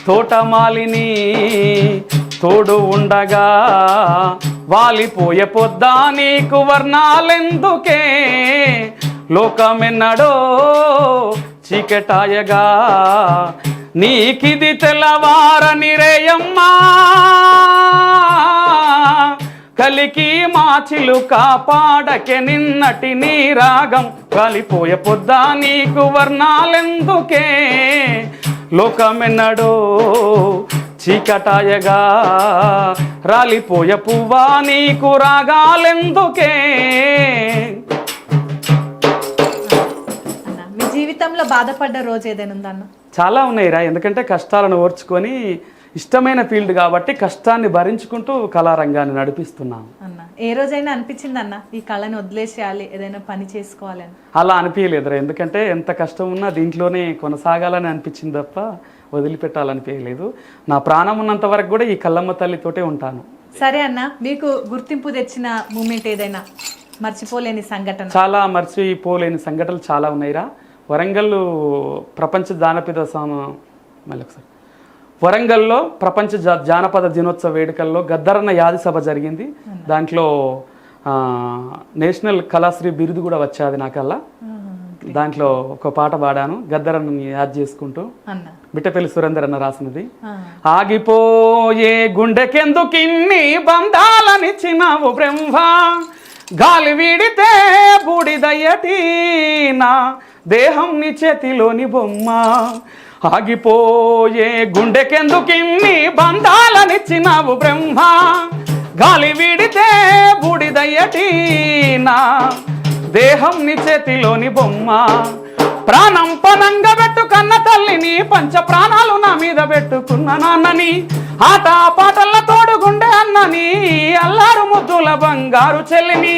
తోటమాలిని తోడు ఉండగా, వాలిపోయే పొద్దా నీకు వర్ణాలెందుకే, లోకమెన్నడో చీకటాయగా, నీకిది తెల్లవారని రేయమ్మా, కలికి మాచిలు కాపాడకే నిన్నటి నీ రాగం, కలిపోయే పొద్దా నీకు వర్ణాలెందుకే, లోకమెన్నడో చీకటాయగా రాలిపోయ పువ్వా నీకు రాగాలెందుకే. అన్న మీ జీవితంలో బాధపడ్డ రోజు ఏదైనా ఉందన్న? చాలా ఉన్నాయిరా, ఎందుకంటే కష్టాలను ఓర్చుకొని ఇష్టమైన ఫీల్డ్ కాబట్టి కష్టాన్ని భరించుకుంటూ కళారంగాన్ని నడిపిస్తున్నాను. అన్న ఏ రోజైనా అనిపించింది అన్న ఈ కళని వదిలేసేయాలి, ఏదైనా పని చేసుకోవాలి అని? అలా అనిపించలేదురా, ఎందుకంటే ఎంత కష్టం ఉన్నా దీంట్లోనే కొనసాగాలని అనిపించింది తప్ప వదిలిపెట్టాలనిపించలేదు. నా ప్రాణం ఉన్నంత వరకు కూడా ఈ కళ్ళమ్మ తల్లితోటే ఉంటాను. సరే అన్న, మీకు గుర్తింపు తెచ్చిన మూమెంట్ ఏదైనా, మర్చిపోలేని సంఘటన? చాలా మర్చిపోలేని సంఘటనలు చాలా ఉన్నాయిరా. వరంగల్ ప్రపంచ జానపద మళ్ళీ ఒకసారి వరంగల్లో ప్రపంచ జానపద దినోత్సవ వేడుకల్లో గద్దరన్న యాది సభ జరిగింది. దాంట్లో నేషనల్ కళాశ్రీ బిరుదు కూడా వచ్చేది నాకల్లా. దాంట్లో ఒక పాట పాడాను గద్దరన్నని యాద్ చేసుకుంటూ, బిట్టపల్లి సురేందర్ అన్న రాసినది. ఆగిపోయే గుండెకెందుకిన్ని బంధాలనిచ్చినావు బ్రహ్మ, గాలి వీడితే బూడిదయ్యటి నా దేహం నీ చేతిలోని బొమ్మ. ఆగిపోయే గుండెకెందుకిన్ని బంధాలనిచ్చినావు బ్రహ్మ, గాలి వీడితే బూడిదయ్యటి నా దేహం నీ చేతిలోని బొమ్మ. ప్రాణం పనంగా పెట్టు కన్న తల్లిని, పంచ ప్రాణాలు నా మీద పెట్టుకున్న నాన్నని, ఆట పాటల తోడుగుండే అన్నని, అల్లారు ముద్దుల బంగారు చెల్లిని.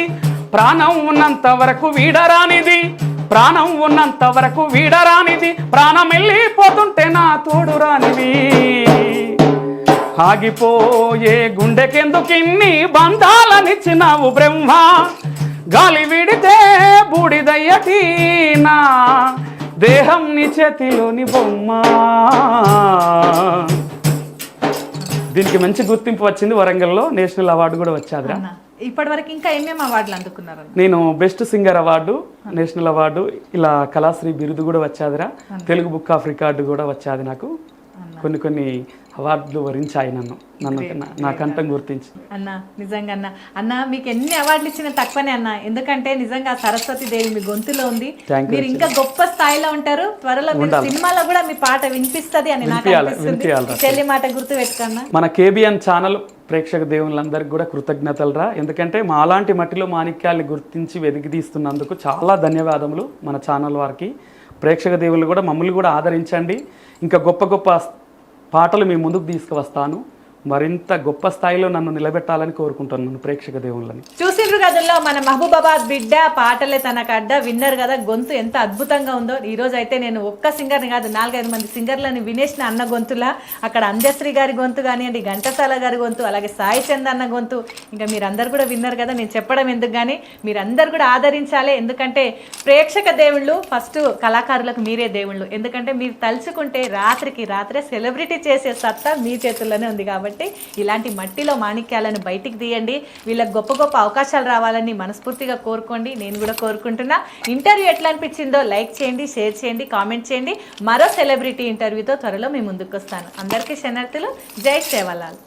ప్రాణం ఉన్నంత వరకు వీడరానిది, ప్రాణం ఉన్నంత వరకు వీడరానిది, ప్రాణం వెళ్ళిపోతుంటే నా తోడు రానిది. ఆగిపోయే గుండెకెందుకిన్ని బంధాలనిచ్చినావు బ్రహ్మ, గాలి విడితే బూడిదయ్యటి నా దేహం నీ చేతిలోని బొమ్మ. దీనికి మంచి గుర్తింపు వచ్చింది. వరంగల్లో నేషనల్ అవార్డు కూడా వచ్చాదిరా. ఇప్పటి వరకు ఇంకా ఏమేమి అవార్డులు అందుకున్నారు? నేను best singer award, national award, ఇలా కళాశ్రీ బిరుదు కూడా వచ్చాదిరా. తెలుగు బుక్ ఆఫ్ రికార్డు కూడా వచ్చాది నాకు. కొన్ని అవార్డులు వరించాయి నన్ను నా కంఠం గుర్తించి. అన్న నిజంగా అన్న మీకు ఎన్ని అవార్డులు ఇచ్చినా తక్కువనే అన్న, ఎందుకంటే నిజంగా సరస్వతి దేవి మీ గొంతులో ఉంది. మీరు ఇంకా గొప్ప స్థాయిలో ఉంటారు. త్వరలో సినిమాలో కూడా మీ పాట వినిపిస్తుంది అని నాకు అనిపిస్తుంది. చెల్లి మాట గుర్తు పెట్టుకున్నా. మన కేబిఎన్ ఛానల్ ప్రేక్షక దేవుళ్ళందరికీ కూడా కృతజ్ఞతలు రా. ఎందుకంటే మా అలాంటి మట్టిలో మాణిక్యాల్ని గుర్తించి వెతికి తీస్తున్నందుకు చాలా ధన్యవాదములు మన ఛానల్ వారికి. ప్రేక్షక దేవుళ్ళు కూడా మమ్మల్ని కూడా ఆదరించండి. ఇంకా గొప్ప గొప్ప పాటలు మీ ముందుకు తీసుకువస్తాను. మరింత గొప్ప స్థాయిలో నన్ను నిలబెట్టాలని కోరుకుంటున్నాను ప్రేక్షక దేవుళ్ళని. చూసిండ్రు కదల్లో మన మహబూబాబాద్ బిడ్డ పాటలే తనకు అడ్డ విన్నర్ కదా, గొంతు ఎంత అద్భుతంగా ఉందో. ఈ రోజు అయితే నేను ఒక్క సింగర్ని కాదు 4-5 మంది సింగర్లను వినేసిన అన్న గొంతులా. అక్కడ అందశ్రీ గారి గొంతు కానివ్వండి, ఘంటసాల గారి గొంతు, అలాగే సాయి చంద్ అన్న గొంతు, ఇంకా మీరందరూ కూడా విన్నారు కదా. నేను చెప్పడం ఎందుకు కానీ మీరందరూ కూడా ఆదరించాలి. ఎందుకంటే ప్రేక్షక దేవుళ్ళు ఫస్ట్, కళాకారులకు మీరే దేవుళ్ళు. ఎందుకంటే మీరు తలుచుకుంటే రాత్రికి రాత్రే సెలబ్రిటీ చేసే సత్తా మీ చేతుల్లోనే ఉంది. కాబట్టి ఇలాంటి మట్టిలో మాణిక్యాలను బయటికి తీయండి. వీళ్ళకి గొప్ప గొప్ప అవకాశాలు రావాలని మనస్ఫూర్తిగా కోరుకోండి. నేను కూడా కోరుకుంటున్నా. ఇంటర్వ్యూ ఎట్లా అనిపించిందో లైక్ చేయండి, షేర్ చేయండి, కామెంట్ చేయండి. మరో సెలబ్రిటీ ఇంటర్వ్యూతో త్వరలో మీ ముందుకు వస్తాను. అందరికీ శనార్థులు. జై సేవలాల్.